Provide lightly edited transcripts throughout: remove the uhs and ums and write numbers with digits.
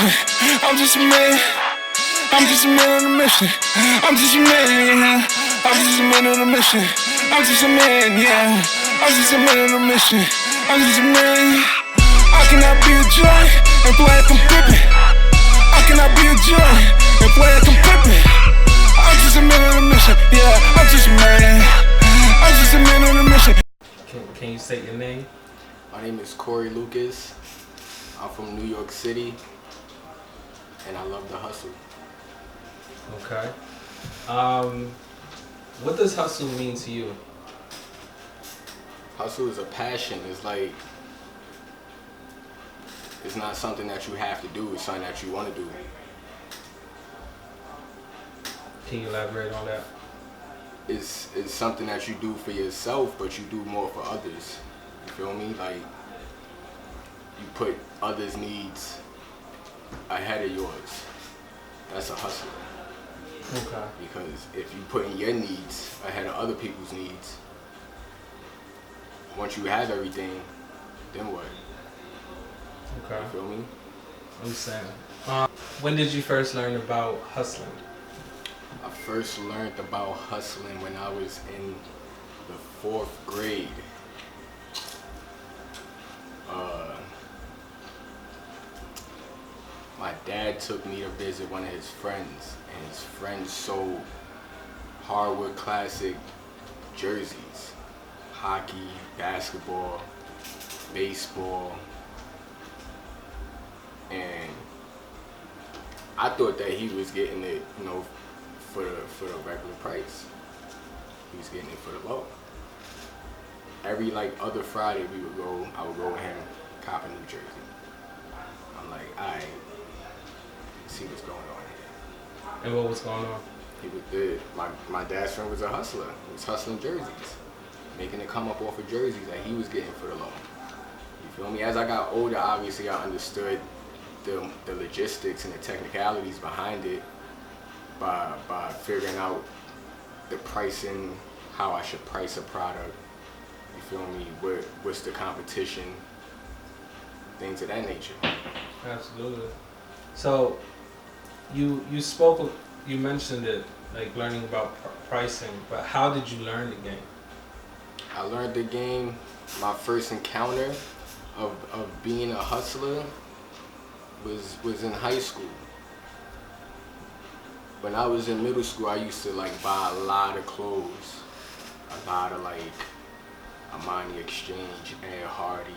mission. I'm just a man. I'm just a man on a mission. I'm just a man, yeah. I'm just a man on a mission. I'm just a man, yeah. I'm just a man on a mission. I'm just a man. I cannot be a joy and play like I'm pippin'. I cannot be a joy and play like I'm pippin'. I'm just a man on a mission, yeah. I'm just a man. I'm just a man on a mission. Can you state your name? My name is Corey Lucas. I'm from New York City, and I love the hustle. Okay. What does hustle mean to you? Hustle is a passion. It's like, it's not something that you have to do. It's something that you want to do. Can you elaborate on that? It's something that you do for yourself, but you do more for others. You feel me? Like, you put others' needs ahead of yours. That's a hustle. Okay. Because if you put in your needs ahead of other people's needs, once you have everything, then what? Okay. You feel me? I'm saying. When did you first learn about hustling? I first learned about hustling when I was in the 4th grade. My dad took me to visit one of his friends, and his friend sold hardwood classic jerseys. Hockey, basketball, baseball. And I thought that he was getting it, you know, for the regular price. He was getting it for the low. Every other Friday I would go with him, cop a new jersey. I'm like, alright, see what's going on here. And what was going on? My dad's friend was a hustler. He was hustling jerseys, making it come up off of jerseys that he was getting for the low. You feel me? As I got older, obviously I understood the logistics and the technicalities behind it by figuring out the pricing, how I should price a product. You feel me? What's the competition? Things of that nature. Absolutely. So, you mentioned it, like learning about pricing, but how did you learn the game? I learned the game, my first encounter of being a hustler was in high school. When I was in middle school, I used to buy a lot of clothes, a lot of Armani Exchange, Ed Hardy.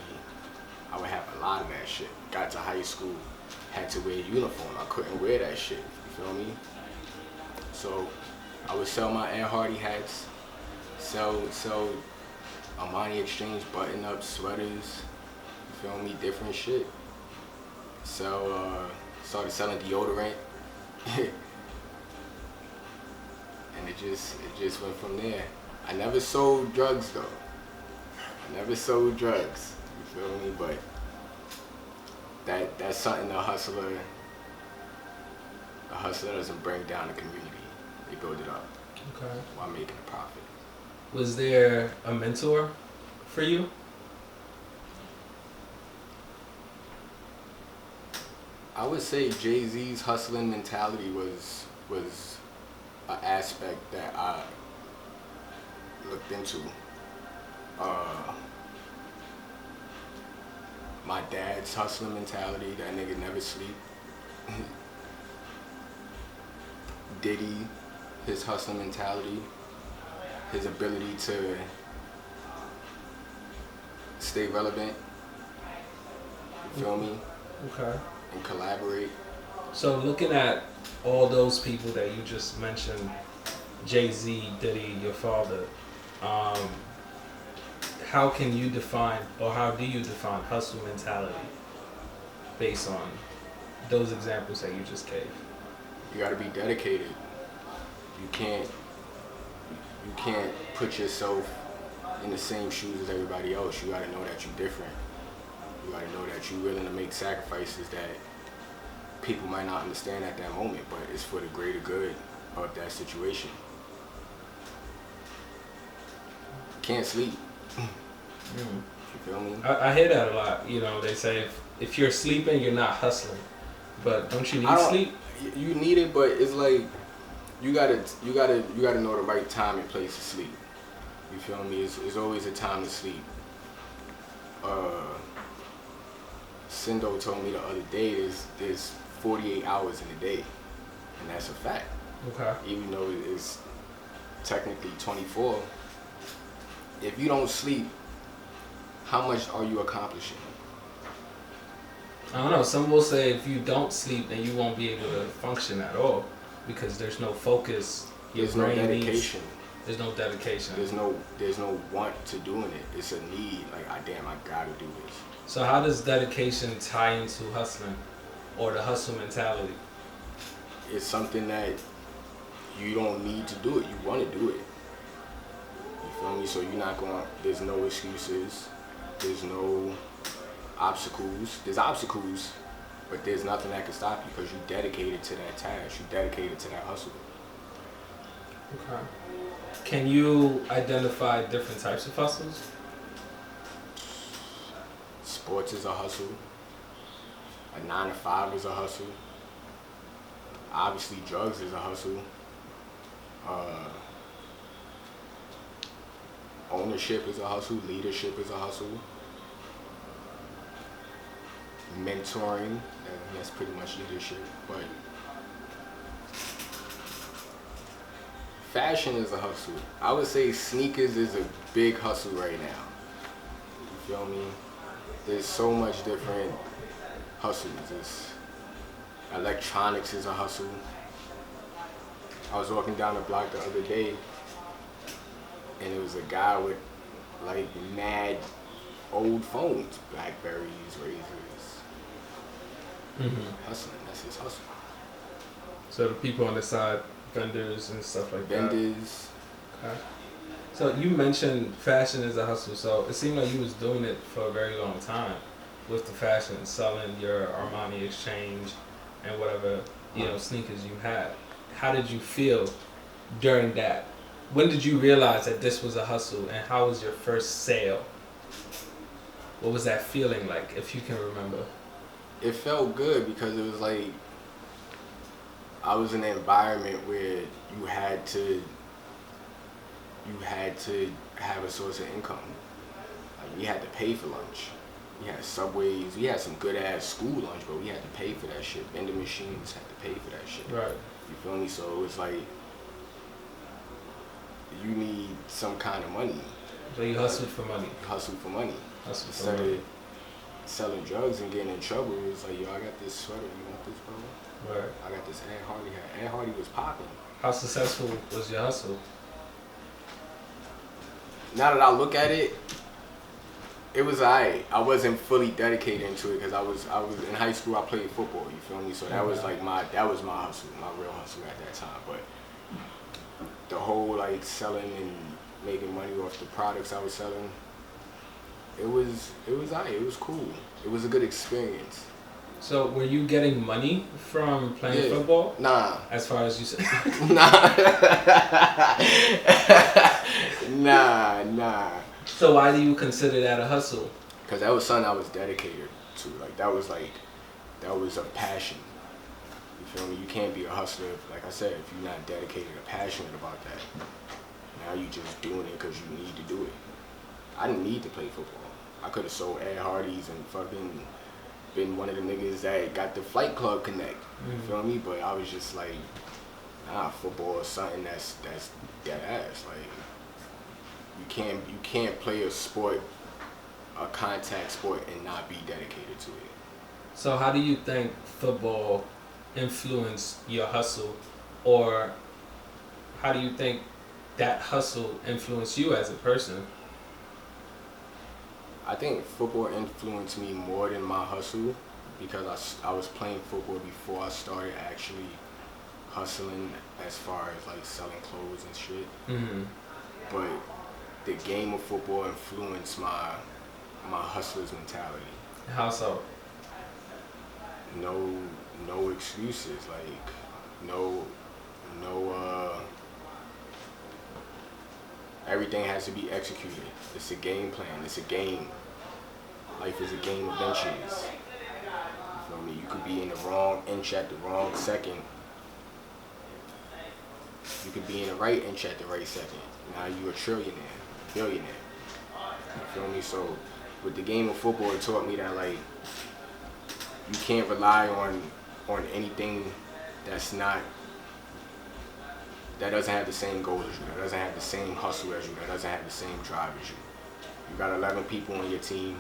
I would have a lot of that shit. Got to high school, had to wear a uniform. I couldn't wear that shit. You feel me? So I would sell my Ed Hardy hats, sell Armani Exchange button-up sweaters. You feel me? Different shit. Started selling deodorant. And it just went from there. I never sold drugs though. I never sold drugs. You feel me? But that's something the hustler doesn't bring down the community. They build it up. Okay. While making a profit. Was there a mentor for you? I would say Jay-Z's hustling mentality was an aspect that I looked into. My dad's hustling mentality, that nigga never sleep. Diddy, his hustling mentality, his ability to stay relevant. You feel me? Okay. And collaborate. So looking at all those people that you just mentioned, Jay-Z, Diddy, your father, how can you define, or how do you define hustle mentality based on those examples that you just gave? You gotta be dedicated. You can't put yourself in the same shoes as everybody else. You gotta know that you're different. You gotta know that you're willing to make sacrifices that people might not understand at that moment, but it's for the greater good of that situation. Can't sleep. You feel me? I hear that a lot. You know, they say if you're sleeping, you're not hustling. But don't you I need don't. sleep? You need it, but it's like you gotta know the right time and place to sleep. You feel me? It's always a time to sleep. Sindo told me the other day there's 48 hours in a day, and that's a fact. Okay. Even though it's technically 24, if you don't sleep, how much are you accomplishing? I don't know. Some will say if you don't sleep, then you won't be able to function at all because there's no focus. Your There's no brain dedication. There's no dedication. There's no want to doing it. It's a need. Like, damn, I gotta do this. So how does dedication tie into hustling or the hustle mentality? It's something that you don't need to do it. You want to do it. You feel me? So you're not going. There's no excuses. There's no obstacles. There's obstacles, but there's nothing that can stop you because you dedicated to that task. You dedicated to that hustle. Okay. Can you identify different types of hustles? Sports is a hustle. A 9 to 5 is a hustle. Obviously, drugs is a hustle. Ownership is a hustle. Leadership is a hustle. Mentoring, that's pretty much leadership. But fashion is a hustle. I would say sneakers is a big hustle right now. You feel me? There's so much different hustles. Electronics is a hustle. I was walking down the block the other day, and it was a guy with like mad old phones, Blackberries, Razors. Hustling, that's his hustle. So the people on the side, vendors and stuff like that. Vendors. Okay. So you mentioned fashion is a hustle. So it seemed like you was doing it for a very long time with the fashion, selling your Armani Exchange and whatever sneakers you had. How did you feel during that? When did you realize that this was a hustle, and how was your first sale? What was that feeling like, if you can remember? It felt good because it was like I was in an environment where you had to have a source of income. Like, we had to pay for lunch. We had Subways. We had some good ass school lunch, but we had to pay for that shit. Vending machines had to pay for that shit. Right. You feel me? So it was like you need some kind of money. So you hustled for money. Hustle for money. Hustled for Instead money. of selling drugs and getting in trouble, it was like, yo, I got this sweater. You want this, bro? Right. I got this Ed Hardy hat. Ed Hardy was popping. How successful was your hustle? Now that I look at it, it was alright. I wasn't fully dedicated into it because I was in high school. I played football. You feel me? So that was like my hustle, my real hustle at that time. But the whole like selling and making money off the products I was selling, it was alright. It was cool. It was a good experience. So were you getting money from playing football? Nah. As far as you said. Nah. So why do you consider that a hustle? Because that was something I was dedicated to. That was a passion. You feel me? You can't be a hustler, like I said, if you're not dedicated or passionate about that. Now you just doing it because you need to do it. I didn't need to play football. I could have sold Ed Hardy's and fucking been one of the niggas that got the Flight Club Connect. You feel me? But I was just like, nah, football is something that's dead ass. Like, you can't play a sport, a contact sport, and not be dedicated to it. So how do you think football influenced your hustle, or how do you think that hustle influenced you as a person? I think football influenced me more than my hustle because I was playing football before I started actually hustling as far as like selling clothes and shit. But the game of football influenced my hustler's mentality. How so? No excuses. Like no everything has to be executed. It's a game plan. It's a game. Life is a game of benches. You feel me? You could be in the wrong inch at the wrong second. You could be in the right inch at the right second. Now you a trillionaire, billionaire. You feel me? So with the game of football, it taught me that like you can't rely on anything that doesn't have the same goal as you, that doesn't have the same hustle as you, that doesn't have the same drive as you. You got 11 people on your team,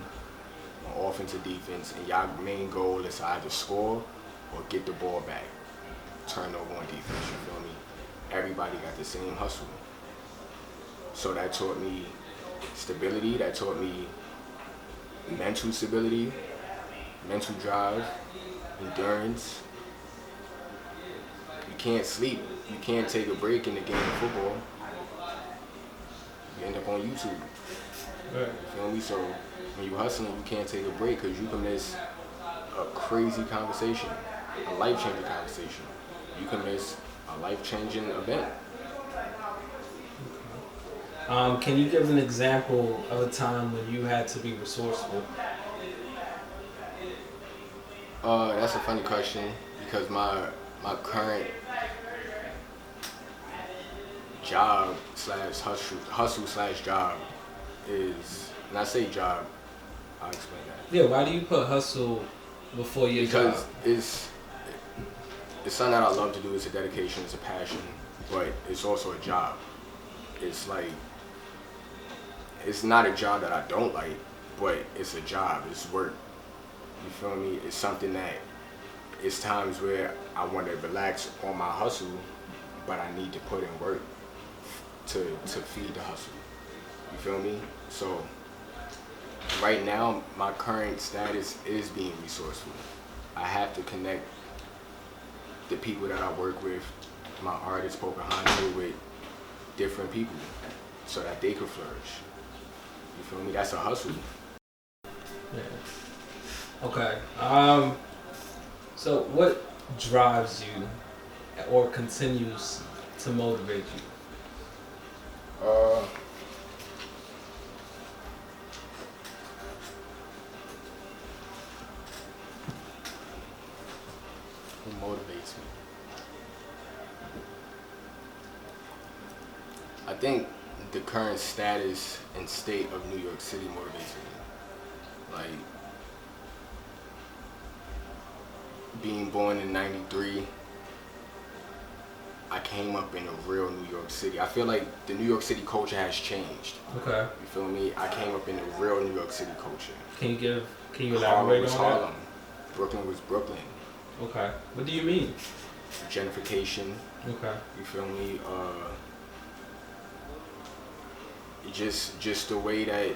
on offense or defense, and y'all main goal is to either score or get the ball back. Turnover on defense, you feel me? Everybody got the same hustle. So that taught me stability, that taught me mental stability, mental drive, endurance. You can't sleep. You can't take a break in the game of football. You end up on YouTube. Right. You feel me? So when you hustling, you can't take a break because you can miss a crazy conversation, a life-changing conversation. You can miss a life-changing event. Can you give an example of a time when you had to be resourceful? That's a funny question because my current job slash hustle slash job is, and I say job, I'll explain that. Yeah, why do you put hustle before your job? Because it's something that I love to do. It's a dedication, it's a passion, but it's also a job. It's like, it's not a job that I don't like, but it's a job, it's work. You feel me? It's something that, it's times where I want to relax on my hustle, but I need to put in work to feed the hustle. You feel me? So right now, my current status is being resourceful. I have to connect the people that I work with, my artists, Pocahontas, with different people so that they could flourish. You feel me? That's a hustle. Yeah. Okay. So what drives you or continues to motivate you? Who motivates me? I think the current status and state of New York City motivates me. Like, being born in '93, I came up in a real New York City. I feel like the New York City culture has changed. Okay. You feel me? I came up in a real New York City culture. Can you Harlem elaborate was on Harlem. Brooklyn was Brooklyn. that? Okay. What do you mean? Gentrification. Okay. You feel me? Just the way that,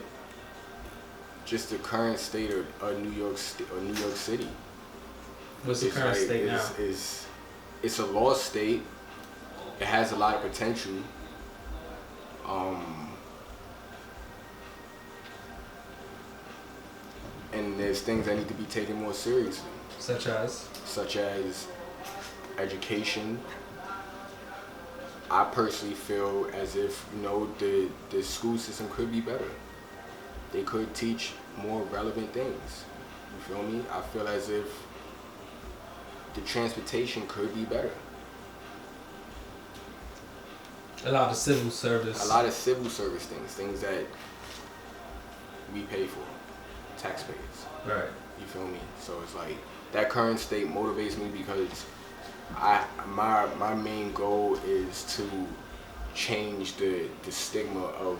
just the current state of New York City. What's the current state now? It's a lost state. It has a lot of potential. And there's things that need to be taken more seriously. Such as? Such as education. I personally feel as if, the school system could be better. They could teach more relevant things. You feel me? I feel as if the transportation could be better. A lot of civil service. A lot of civil service things that we pay for, taxpayers. Right. You feel me? So it's like, that current state motivates me because my main goal is to change the stigma of,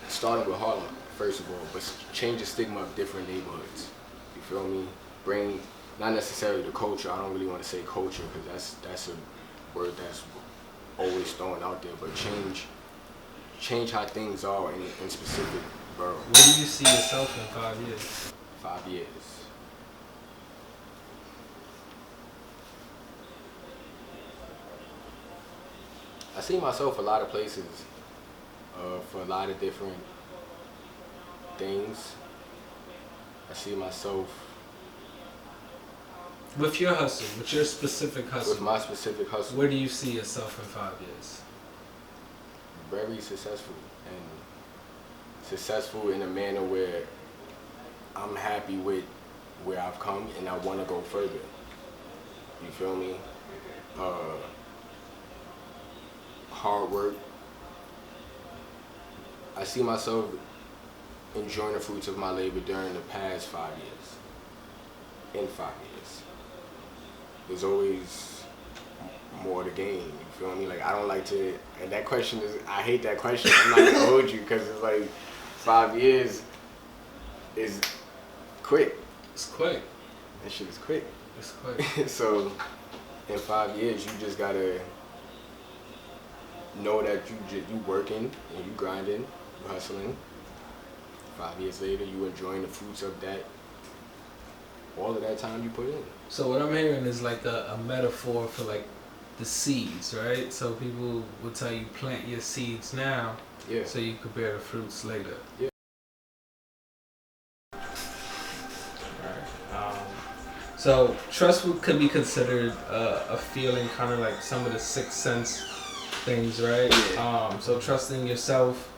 starting with Harlem, first of all, but change the stigma of different neighborhoods. You feel me? Bring, not necessarily the culture, I don't really want to say culture because that's a word that's always thrown out there, but change how things are in specific boroughs. Where do you see yourself in 5 years? 5 years. I see myself a lot of places, for a lot of different things. I see myself With your hustle, with your specific hustle. with my specific hustle. Where do you see yourself in 5 years? Very successful, and successful in a manner where I'm happy with where I've come, and I want to go further. You feel me? Hard work. I see myself enjoying the fruits of my labor during the past 5 years. In 5 years, there's always more to gain. You feel me? Like, I don't like to, and that question is, I hate that question. I'm not gonna hold you, because it's like 5 years is quick. It's quick. That shit is quick. It's quick. So in 5 years, you just gotta know that you working and you grinding, you hustling. 5 years later, you enjoying the fruits of that, all of that time you put in. So what I'm hearing is like a metaphor for like the seeds, right? So people will tell you plant your seeds now, Yeah. so you could bear the fruits later. Yeah. Right. So trust could be considered a feeling, kind of like some of the sixth sense things, right? Yeah. So trusting yourself,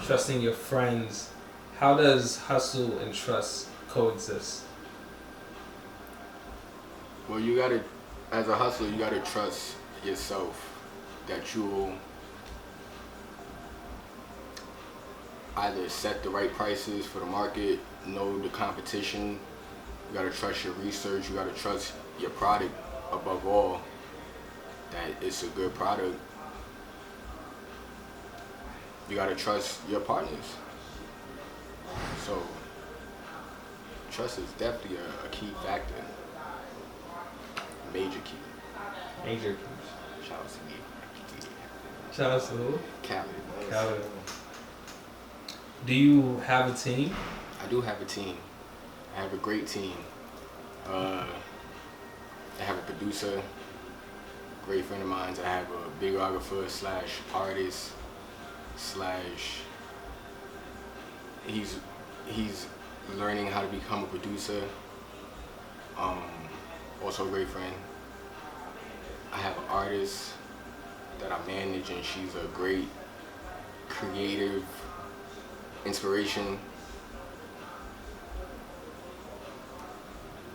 trusting your friends. How does hustle and trust coexist? Well, you gotta, as a hustler, you gotta trust yourself that you'll either set the right prices for the market, know the competition. You gotta trust your research. You gotta trust your product above all, that it's a good product. You gotta trust your partners. So trust is definitely a key factor. Major key. Major keys. Shout out to me. Shout out to who? Khaled. Do you have a team? I do have a team. I have a great team. I have a producer, great friend of mine. I have a videographer / artist / he's learning how to become a producer. Also a great friend. I have an artist that I manage, and she's a great creative inspiration.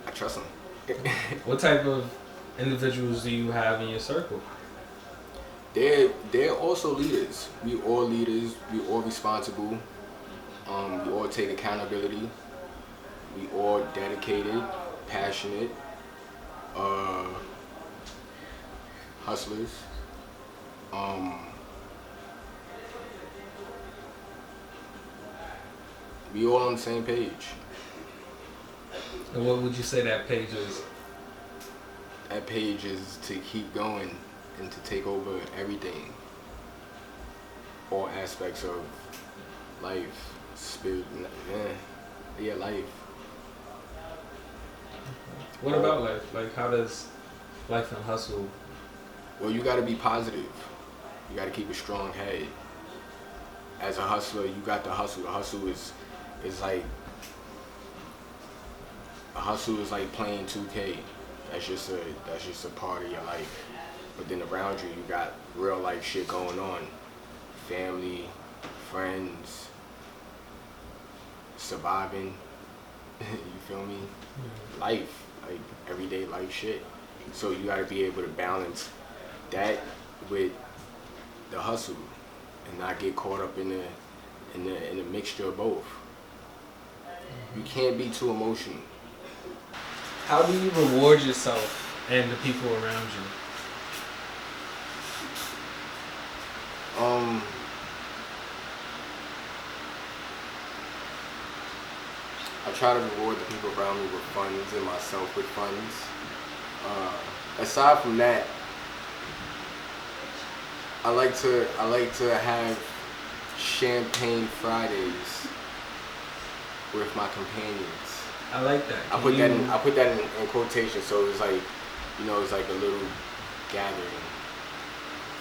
I trust them. What type of individuals do you have in your circle? They're also leaders. We all leaders. We all responsible. We all take accountability. We all dedicated, passionate, hustlers. We all on the same page. And what would you say that page is? That page is to keep going and to take over everything. All aspects of life, spirit, life. What about life? Like, how does life and hustle? Well, you gotta be positive. You gotta keep a strong head. As a hustler, you got the hustle. The hustle is like, a hustle is like playing 2K. That's just a part of your life. But then around you, you got real life shit going on. Family, friends, surviving. You feel me? Life, like everyday life shit. So you gotta be able to balance that with the hustle and not get caught up in the mixture of both. You can't be too emotional. How do you reward yourself and the people around you? I try to reward the people around me with funds and myself with funds. Aside from that, I like to have champagne Fridays with my companions. I like that. I put that in quotation, so it's like, it's like a little gathering.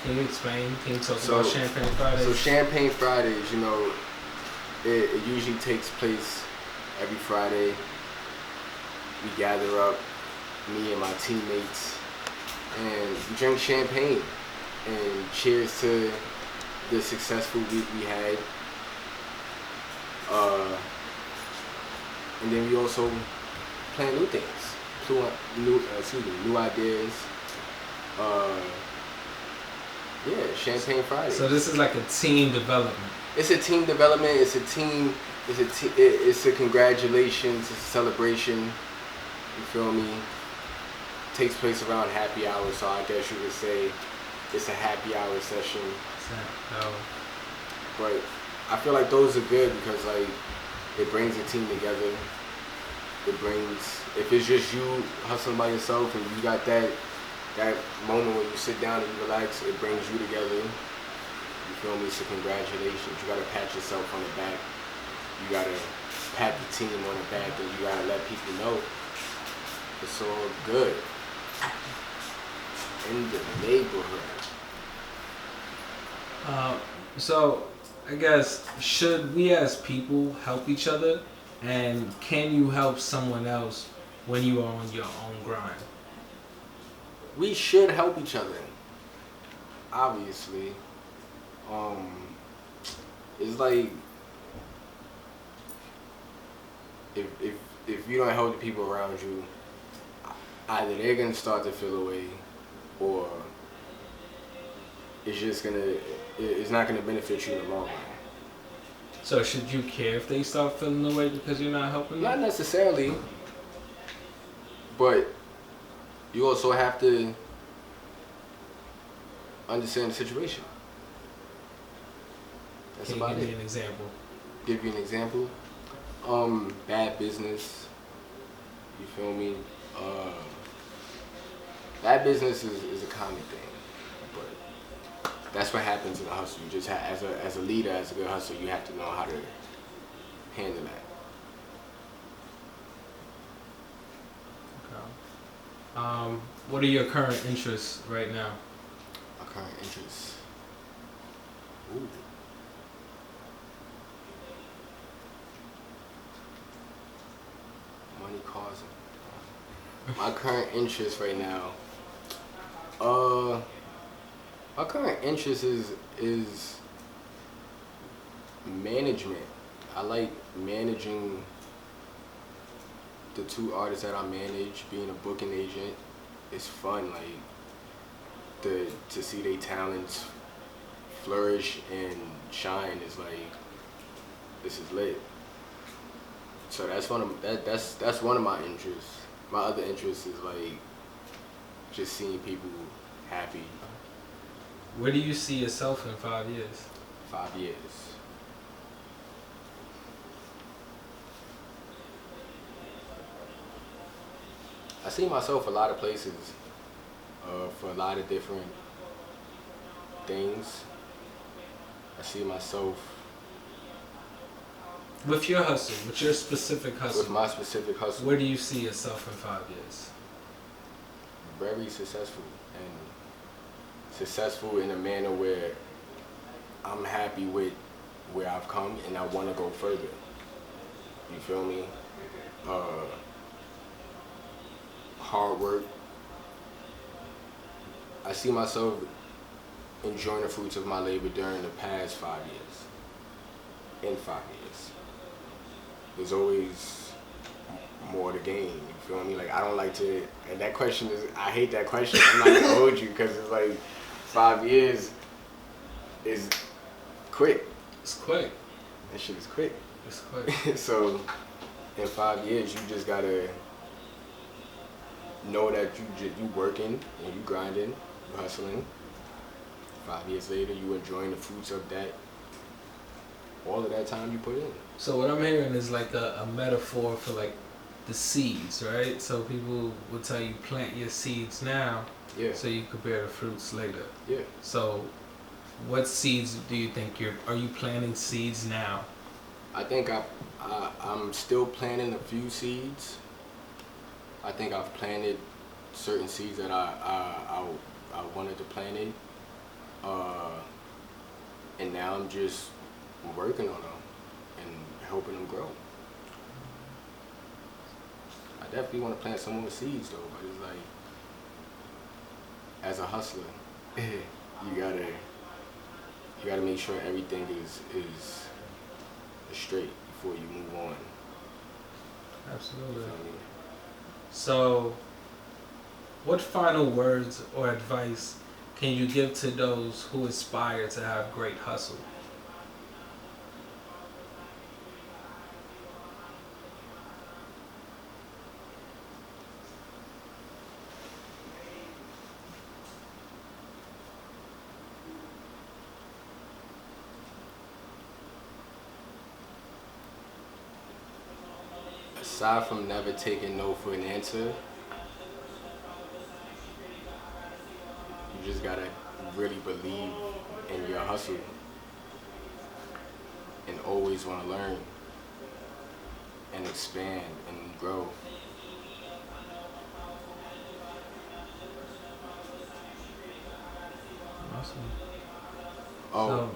Can you explain? Can you talk about Champagne Fridays? So Champagne Fridays, it usually takes place every Friday. We gather up, me and my teammates, and we drink champagne and cheers to the successful week we had. And then we also plan new things, new ideas. Yeah, Champagne Fridays. So this is like a team development. It's a team development. It's a team. It's a congratulations. It's a celebration. You feel me? Takes place around happy hour, so I guess you could say it's a happy hour session. But I feel like those are good because like it brings a team together. It brings, if it's just you hustling by yourself and you got that moment when you sit down and you relax, it brings you together. You feel me? So congratulations. You gotta pat yourself on the back. You gotta pat the team on the back, and you gotta let people know it's all good in the neighborhood. So I guess, should we as people help each other? And can you help someone else when you are on your own grind? We should help each other. Obviously. It's like if you don't help the people around you, either they're gonna start to feel away, or it's not gonna benefit you in the long run. So should you care if they start feeling away because you're not helping them? Not necessarily, but you also have to understand the situation. That's Can you about give me it. an example? Give you an example. Bad business. You feel me? Bad business is a common thing, but that's what happens in the hustle. You just as a leader, as a good hustler, you have to know how to handle that. Okay. What are your current interests right now? My current interests. Ooh. Money, cars. My current interest right now. My current interest is management. I like managing the two artists that I manage. Being a booking agent, it's fun. Like to see their talents flourish and shine is like, this is lit. So that's one of my interests. My other interest is like just seeing people happy. Where do you see yourself in 5 years? 5 years. I see myself a lot of places, for a lot of different things. I see myself With your hustle, with your specific hustle. with my specific hustle. Where do you see yourself in 5 years? Very successful, and successful in a manner where I'm happy with where I've come and I want to go further. You feel me? Hard work. I see myself enjoying the fruits of my labor during the past 5 years. In 5 years. There's always more to gain. You feel me? Like, I don't like to, and that question is, I hate that question. I'm not gonna hold you, because it's like 5 years is quick. It's quick. That shit is quick. It's quick. So in 5 years, you just gotta know that you working and you grinding, you hustling. 5 years later, you enjoying the fruits of that, all of that time you put in. So what I'm hearing is like a metaphor for like the seeds, right? So people will tell you plant your seeds now, Yeah. so you could bear the fruits later. Yeah. So what seeds do you think are you planting seeds now? I think I'm still planting a few seeds. I think I've planted certain seeds that I wanted to plant it. And now I'm just working on them and helping them grow. I definitely want to plant some more seeds though, but it's like, as a hustler, you gotta make sure everything is straight before you move on. Absolutely. You know what I mean? So, what final words or advice can you give to those who aspire to have great hustle? Aside from never taking no for an answer, you just gotta really believe in your hustle and always want to learn and expand and grow. Awesome. Oh, So,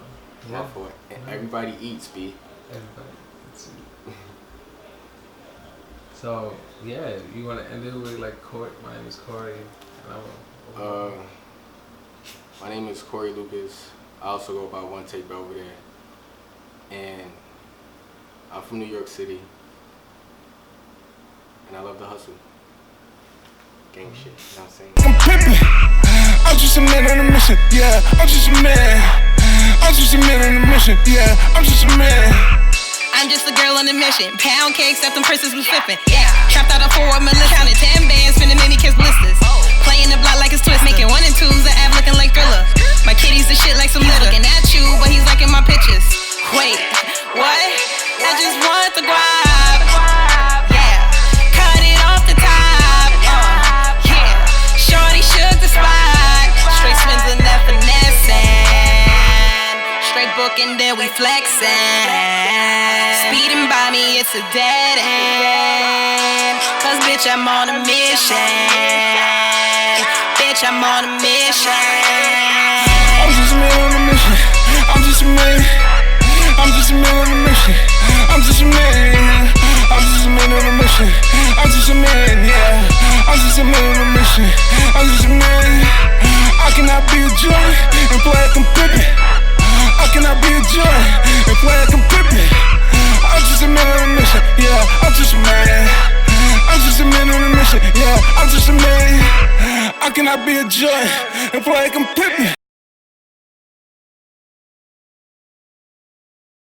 my yeah. fault. Everybody eats, B. Everybody. Let's see. So, yeah, you want to end it with like Corey? My name is Corey. And My name is Corey Lucas. I also go by Onetake Belvedere. And I'm from New York City. And I love the hustle. Gang shit, you know what I'm saying? I'm pimpin'. I'm just a man on a mission, yeah. I'm just a man. I'm just a man on a mission, yeah. I'm just a man. I'm just a girl on a mission. Pound cakes, after princess was flipping. Yeah, trapped out of 4 with Melissa. Counted 10 bands, spinning many kiss blisters. Playing the block like it's twist, making 1 and 2s, the app looking like Thriller. My kitty's the shit like some litter. Looking at you, but he's liking my pictures. Wait, what? I just want the guap. Yeah, cut it off the top. Yeah, shorty shook the spot. Straight spins and that finessing. Straight booking, then we flexing. Speeding by me, it's a dead end. Cause bitch, I'm on a mission. Bitch, I'm on a mission. I'm just a man on a mission. I'm just a man. I'm just a man on a mission. I'm just a man, yeah. I'm just a man on a mission. I'm just a man, yeah. I'm just a man on a mission. I'm just a man. I cannot be a joy and play like I'm Pippin. I cannot be a joy and play like I'm Pippin. I'm just a man on a mission, yeah. I'm just a man. I'm just a man on a mission, yeah. I'm just a man. I cannot be a joy and play like I'm Pippin.